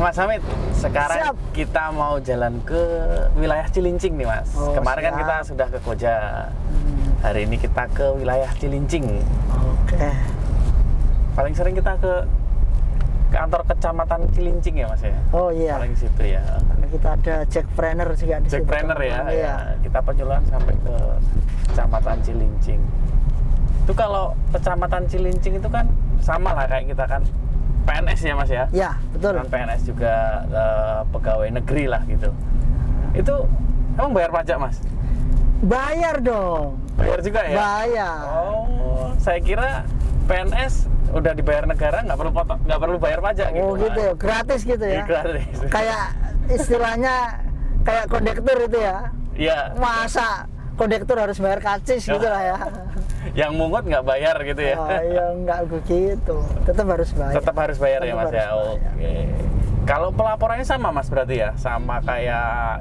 Mas Hamid, sekarang Siap. kita mau jalan ke wilayah Cilincing nih Mas. Oh, Kemarin kan siap. kita sudah ke Koja. Hari ini kita ke wilayah Cilincing. Oke. Paling sering kita ke kantor kecamatan Cilincing ya Mas ya. Oh iya. Paling situ ya. Karena kita ada Jackpreneur juga di situ. Jackpreneur ya, teman-teman. ya. Kita penyuluhan sampai ke kecamatan Cilincing. Itu kalau kecamatan Cilincing itu kan sama lah kayak kita kan PNS ya Mas ya. Ya, betul. Kan PNS juga pegawai negeri lah gitu. Itu emang bayar pajak Mas? Bayar dong. Bayar juga ya? Bayar. Oh, saya kira PNS udah dibayar negara nggak perlu bayar pajak gitu. Oh gitu ya, gratis gitu ya. Gratis. Kayak istilahnya kayak kondektur itu ya. Iya. Masa kondektur harus bayar karcis gitu lah ya. Yang mungut nggak bayar gitu ya? Oh, ya nggak begitu. Tetap harus bayar. Tetap harus bayar ya Tetap Mas harus ya. bayar. Oke. Kalau pelaporannya sama Mas berarti ya? Sama kayak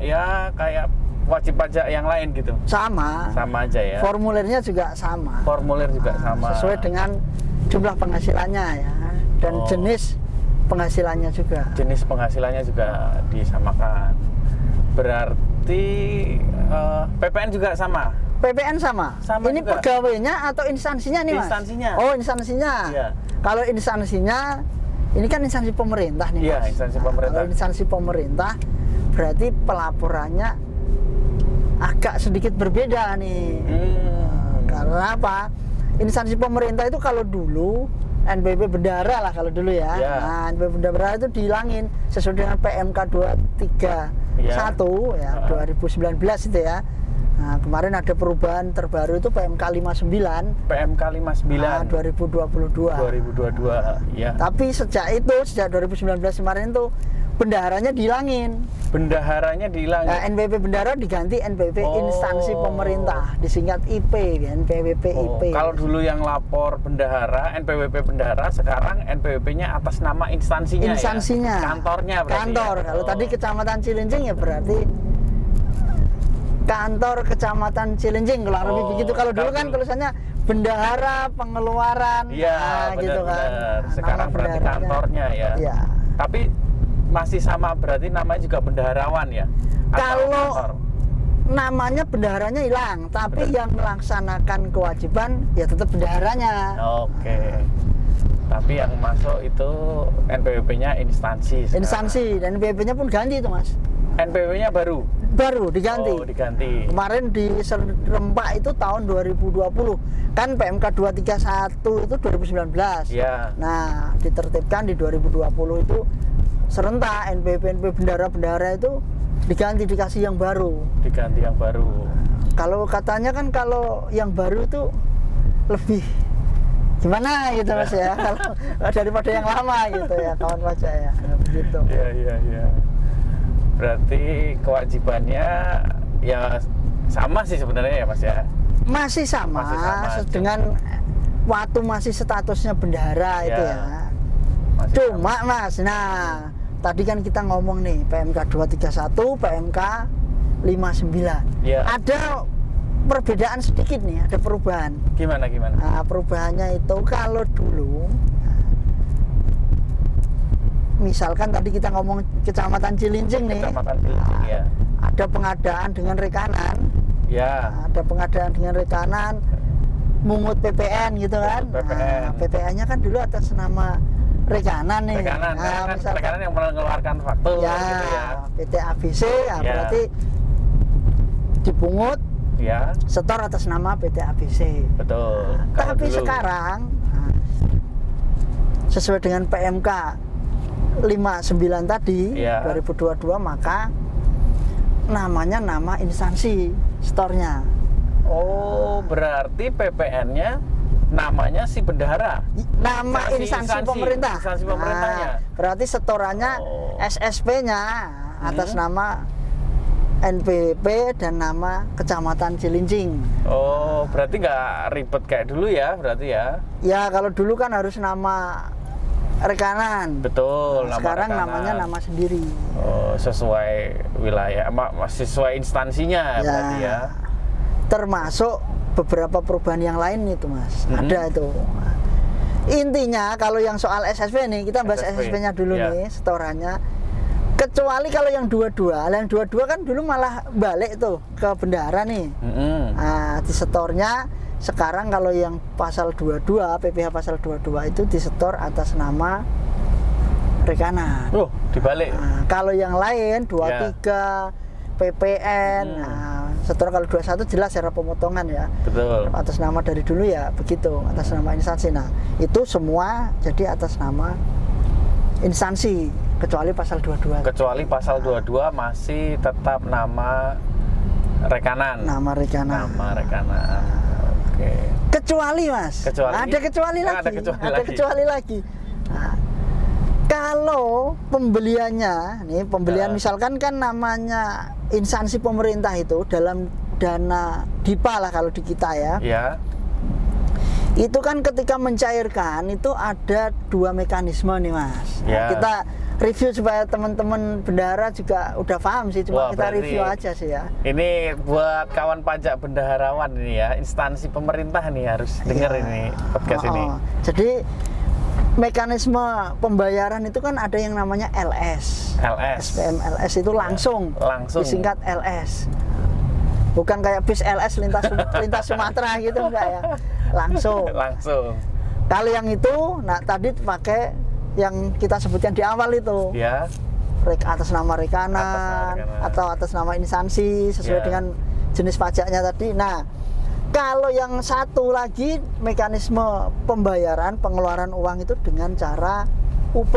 kayak wajib pajak yang lain gitu? Sama. Sama aja ya? Formulirnya juga sama. Formulir juga sama? Sesuai dengan jumlah penghasilannya ya. Dan Oh. jenis penghasilannya juga. Jenis penghasilannya juga disamakan. Berarti PPN juga sama? PPN sama. Sama Ini juga? pegawainya atau instansinya nih Mas? Instansinya. Oh instansinya. Iya. Kalau instansinya, ini kan instansi pemerintah nih Iya, Mas. instansi pemerintah. Kalau instansi pemerintah, berarti pelaporannya agak sedikit berbeda nih. Karena apa? Instansi pemerintah itu kalau dulu NPWP Bendara lah kalau dulu ya. Ya. Nah, NPWP Bendara itu dihilangin sesuai dengan PMK 231 ya, 2019 itu ya. Nah, kemarin ada perubahan terbaru itu PMK 59 PMK 59 2022. 2022 ya. Tapi sejak 2019 kemarin itu bendaharanya dihilangin. Bendaharanya dihilangin. Nah, NPWP Bendara diganti NPWP Oh. Instansi Pemerintah, disingkat IP, NPWP IP. Kalau dulu yang lapor bendahara, NPWP bendahara, sekarang NPWP-nya atas nama instansinya. Instansinya. Ya? Kantornya berarti. Kantor. Ya? Kalau tadi Kecamatan Cilincing ya berarti kantor Kecamatan Cilincing kalau lebih begitu. Kalau dulu kan tulisannya bendahara pengeluaran. Iya, nah, gitu kan. benar. Nah, Sekarang nama berarti bendaharanya. kantornya ya. Iya. Tapi masih sama berarti namanya juga bendaharawan ya. Atau Kalau kantor? namanya bendaharanya hilang, tapi yang melaksanakan kewajiban ya tetap bendaharanya. Oke. Tapi yang masuk itu NPWP-nya instansi. sekarang. Instansi dan NPWP-nya pun ganti itu Mas. NPWP-nya Baru diganti. Oh, diganti. Kemarin di Serempak itu tahun 2020. Kan PMK 231 itu 2019. Iya. Nah, ditertibkan di 2020 itu serentak NPWP bendahara-bendahara itu diganti, dikasih yang baru. Diganti yang baru. Kalau katanya kan kalau yang baru itu lebih gimana gitu Mas ya. Kalau daripada yang lama gitu ya, kawan pajak ya. Begitu. Iya. Berarti kewajibannya ya sama sih sebenarnya ya Mas ya. Masih sama, dengan waktu masih statusnya bendahara itu Ya. ya. Masih Cuma Mas, nah tadi kan kita ngomong nih PMK 231, PMK 59. Ya. Ada perbedaan sedikit nih, ada perubahan. Gimana? Nah, perubahannya itu kalau dulu misalkan tadi kita ngomong Kecamatan Cilincing nih. Kecamatan Cilincing ya. Ada pengadaan dengan rekanan. Ya. Ada pengadaan dengan rekanan, mungut PPN gitu kan. PPN. Nah, PPN-nya kan dulu atas nama rekanan nih. Rekanan, Nah, kan misalkan, rekanan yang mengeluarkan faktur ya, gitu ya. PT ABC ya, Ya. berarti dipungut Ya, setor atas nama PT ABC. betul. Kalau Tapi dulu. sekarang sesuai dengan PMK 59 tadi Ya. 2022 maka namanya nama instansi stornya. Oh, berarti PPN-nya namanya si bendahara. Nama instansi pemerintah. Instansi pemerintahnya. Nah, berarti setorannya Oh. SSP-nya atas nama NPWP dan nama Kecamatan Cilincing. Oh, berarti nggak ribet kayak dulu ya, berarti ya. Ya kalau dulu kan harus nama rekanan. Betul, Nah, nama sekarang rekanan. namanya nama sendiri. Oh, sesuai wilayah, sesuai instansinya berarti ya. Termasuk beberapa perubahan yang lain itu Mas. Ada itu. Intinya kalau yang soal SSP nih, kita bahas SSP. SSP-nya dulu Ya. nih, setorannya. Kecuali kalau yang 22 kan dulu malah balik tuh ke bendahara nih. Nah, disetornya sekarang kalau yang pasal 22, PPh pasal 22 itu disetor atas nama rekanan. Oh, dibalik. Nah, kalau yang lain 23 PPN, setor kalau 21 jelas era pemotongan ya. Betul. Atas nama dari dulu ya begitu, atas nama instansi. Nah, itu semua jadi atas nama instansi kecuali pasal 22. Kecuali pasal 22 masih tetap nama rekanan. Nama rekanan. Nama rekanan. Oke. Kecuali Mas. Kecuali? Ada kecuali lagi. Ada kecuali lagi. Nah, kalau pembeliannya, nih pembelian misalkan kan namanya instansi pemerintah itu dalam dana DIPA lah kalau di kita ya. Ya. Itu kan ketika mencairkan itu ada 2 mekanisme nih Mas. Nah, Ya. kita review supaya teman-teman bendahara juga udah paham sih, cuma Wah, kita berarti review aja sih ya. Ini buat kawan pajak bendaharawan ini ya, instansi pemerintah nih harus denger ini podcast ini. Jadi mekanisme pembayaran itu kan ada yang namanya LS. SPM LS itu langsung. Langsung. Disingkat LS. Bukan kayak bis LS lintas Sumatera gitu enggak ya. Langsung. Langsung. Kalau yang itu, nah tadi pakai yang kita sebutkan di awal itu. Ya. Atas nama rekanan atau atas nama instansi sesuai dengan jenis pajaknya tadi. Nah, kalau yang satu lagi mekanisme pembayaran pengeluaran uang itu dengan cara UP.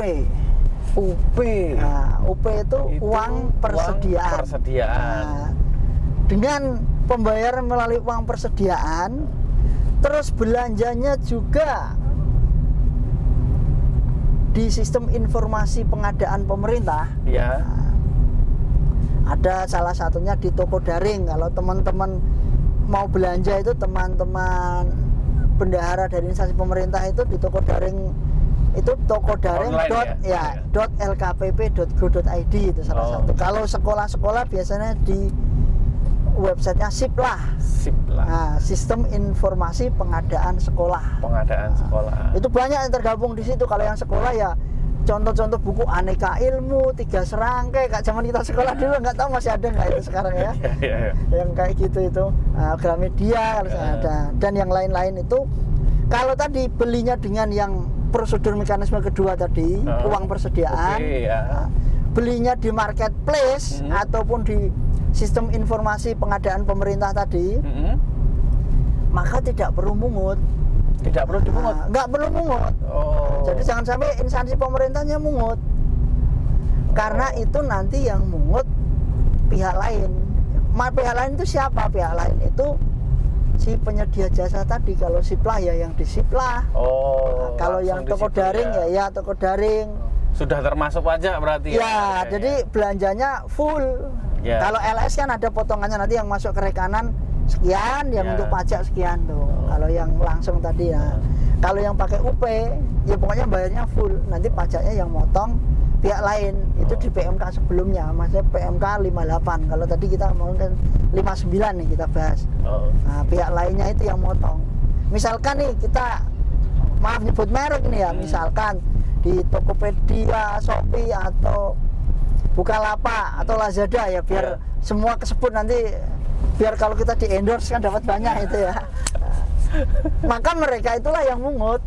UP. Nah, UP itu uang persediaan. Nah, dengan pembayaran melalui uang persediaan, terus belanjanya juga di sistem informasi pengadaan pemerintah. Ya. Ada salah satunya di toko daring. Kalau teman-teman mau belanja itu teman-teman bendahara dari instansi pemerintah itu di toko daring itu toko daring .lkpp.go.id itu salah satu. Kalau sekolah-sekolah biasanya di websitenya SIPLAH. Nah, sistem informasi pengadaan sekolah. Pengadaan sekolah. Itu banyak yang tergabung di situ. Kalau yang sekolah ya contoh-contoh buku aneka ilmu 3 serangkai kayak zaman kita sekolah dulu, nggak tahu masih ada nggak itu sekarang ya. Yang kayak gitu itu Gramedia kalau ada, dan yang lain-lain itu. Kalau tadi belinya dengan yang prosedur mekanisme kedua tadi, uang persediaan, belinya di marketplace ataupun di sistem informasi pengadaan pemerintah tadi, maka tidak perlu mungut. Tidak perlu dimungut? Nggak perlu mungut. Jadi jangan sampai instansi pemerintahnya mungut, karena itu nanti yang mungut pihak lain. Pihak lain itu siapa? Pihak lain itu si penyedia jasa tadi. Kalau SIPLAH ya yang di SIPLAH. Kalau yang toko daring ya toko daring. Sudah termasuk pajak berarti ya? Jadi belanjanya full. Kalau LS kan ada potongannya nanti yang masuk ke rekanan sekian, yang untuk pajak sekian tuh. Kalau yang langsung tadi ya. Kalau yang pakai UP ya pokoknya bayarnya full. Nanti pajaknya yang motong pihak lain. Itu di PMK sebelumnya, maksudnya PMK 58. Kalau tadi kita ngomongin 59 nih kita bahas. Nah, pihak lainnya itu yang motong. Misalkan nih kita maaf nyebut merek nih ya, misalkan di Tokopedia, Shopee atau Bukalapak atau Lazada ya, biar semua kesebut nanti, biar kalau kita di endorse kan dapat banyak itu ya. Maka mereka itulah yang mungut,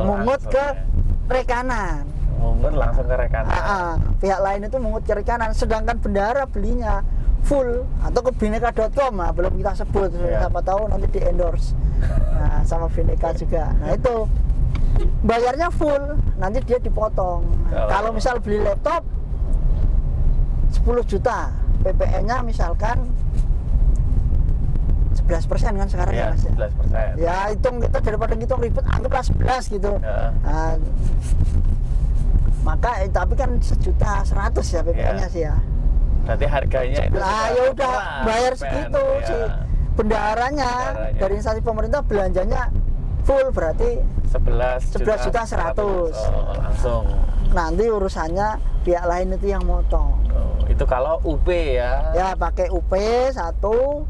mungut ke rekanan. Mungut langsung ke rekanan. Pihak lain itu mungut ke rekanan, sedangkan bendahara belinya full atau ke bineka.com, belum kita sebut, siapa tahu nanti di endorse sama Bineka juga. Nah itu bayarnya full, nanti dia dipotong. Kalau misal beli laptop 10 juta, PPN-nya misalkan 11% kan sekarang ya Mas? 11%. Ya hitung kita, daripada ngitung ribet, anggaplah 11 gitu. Maka tapi kan 1.100.000 ya PPN-nya sih ya. Berarti harganya itu ya udah bayar segitu si bendaharanya dari instansi pemerintah belanjanya full, berarti 11.100.000. Langsung. Nanti urusannya pihak lain itu yang motong. Itu kalau UP ya. Ya pakai UP satu,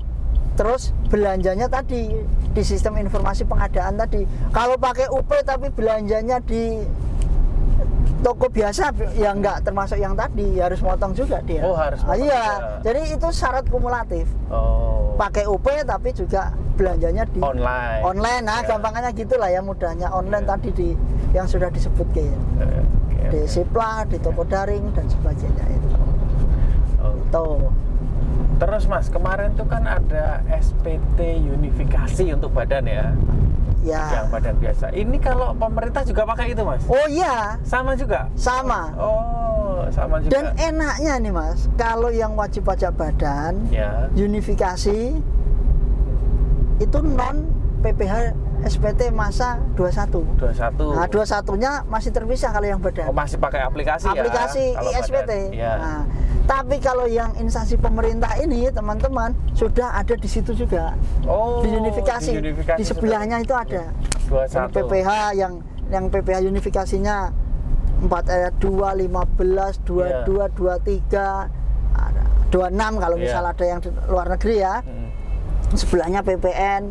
terus belanjanya tadi di sistem informasi pengadaan tadi. Kalau pakai UP tapi belanjanya di toko biasa ya nggak termasuk yang tadi, harus motong juga dia. Oh, harus motong iya, juga. jadi itu syarat kumulatif. Oh. Pakai UP tapi juga belanjanya di Online. Nah, Ya. gampangannya gitulah ya, mudahnya online Ya. tadi yang sudah disebutkan. Di Oke. Sipla, di toko daring dan sebagainya itu. Oh. Tuh. Terus Mas, kemarin tuh kan ada SPT unifikasi untuk badan ya, Ya. yang badan biasa. Ini kalau pemerintah juga pakai itu Mas? Oh iya, Sama juga? sama. Oh, sama juga. Dan enaknya nih Mas, kalau yang wajib pajak badan, Ya. unifikasi itu non PPh SPT masa 21. 21. Nah, 21-nya masih terpisah kalau yang badan. Oh, masih pakai aplikasi ya? Aplikasi kalau ISPT. badan. Ya. Nah, tapi kalau yang instansi pemerintah ini, teman-teman, sudah ada di situ juga. Oh, Di unifikasi. Di sebelahnya itu ada. 21. Yang PPh yang PPh unifikasinya 4 ayat 2, 15, 22, 23, ada 26 kalau Iya. misal ada yang di luar negeri ya. Sebelahnya PPN.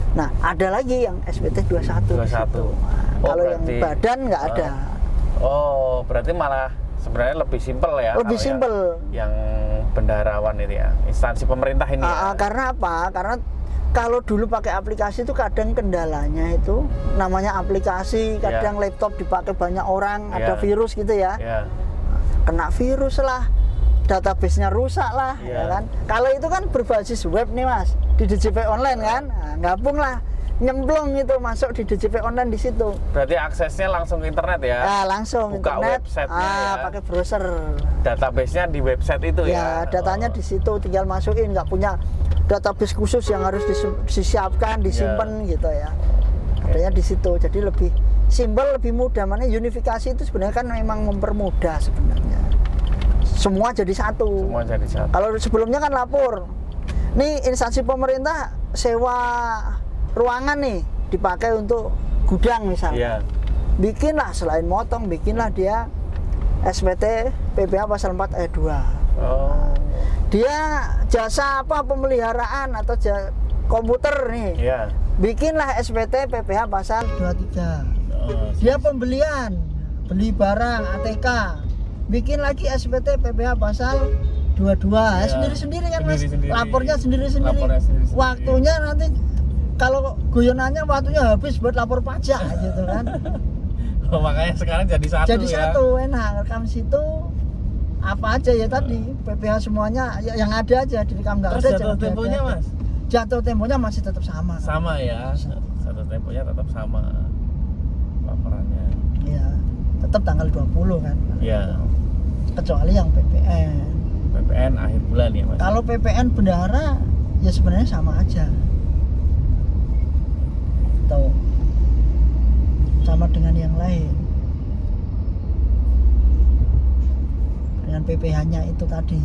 Nah, ada lagi yang SPT 21 di 21. situ. Nah, Oh, kalau berarti- yang badan nggak ada. Oh, berarti malah sebenarnya lebih simpel ya? Lebih kalau simpel. Yang bendaharawan itu ya, instansi pemerintah ini ya? Karena apa? Karena kalau dulu pakai aplikasi itu kadang kendalanya itu namanya aplikasi, kadang laptop dipakai banyak orang, ada Iya. virus gitu ya. Ya. Kena virus lah, database-nya rusak lah, Iya. ya kan. Kalau itu kan berbasis web nih Mas, di DJP online kan, nah, gabung lah, nyemplung itu masuk di DJP online di situ. Berarti aksesnya langsung ke internet ya? Nah, langsung Buka internet, websitenya ya. pakai browser. Database-nya di website itu ya? Ya, datanya di situ, tinggal masukin, nggak punya database khusus yang harus disiapkan, disimpan gitu ya. Adanya di situ, jadi lebih simpel, lebih mudah. Mana unifikasi itu sebenarnya kan memang mempermudah sebenarnya. Semua jadi satu. Semua jadi satu. Kalau sebelumnya kan lapor. Nih instansi pemerintah sewa ruangan nih dipakai untuk gudang misalnya. Iya. Bikinlah selain motong, bikinlah dia SPT PPh pasal 4 ayat 2. Oh. Dia jasa apa pemeliharaan atau komputer nih. Iya. Bikinlah SPT PPh pasal 23. Oh, Dia pembelian, beli barang ATK. Bikin lagi SPT PPh pasal 22. Iya. Sendiri-sendiri kan Mas. Sendiri-sendiri. Lapornya sendiri-sendiri. Lapornya sendiri-sendiri. Waktunya nanti kalau guyonannya waktunya habis buat lapor pajak gitu kan. Oh, makanya sekarang jadi satu Jadi ya? satu enak, rekam situ apa aja ya tadi PPh semuanya yang ada aja direkam, nggak Terus ada jatuh jangan temponya diada. Mas? Jatuh temponya masih tetap sama. Sama ya? Jatuh temponya tetap sama laporannya. Iya, tetap tanggal 20 kan. Iya. Kecuali yang PPN. PPN akhir bulan ya Mas? Kalau PPN bendahara ya sebenarnya sama aja. Tuh. Sama dengan yang lain. Dengan PPh-nya itu tadi.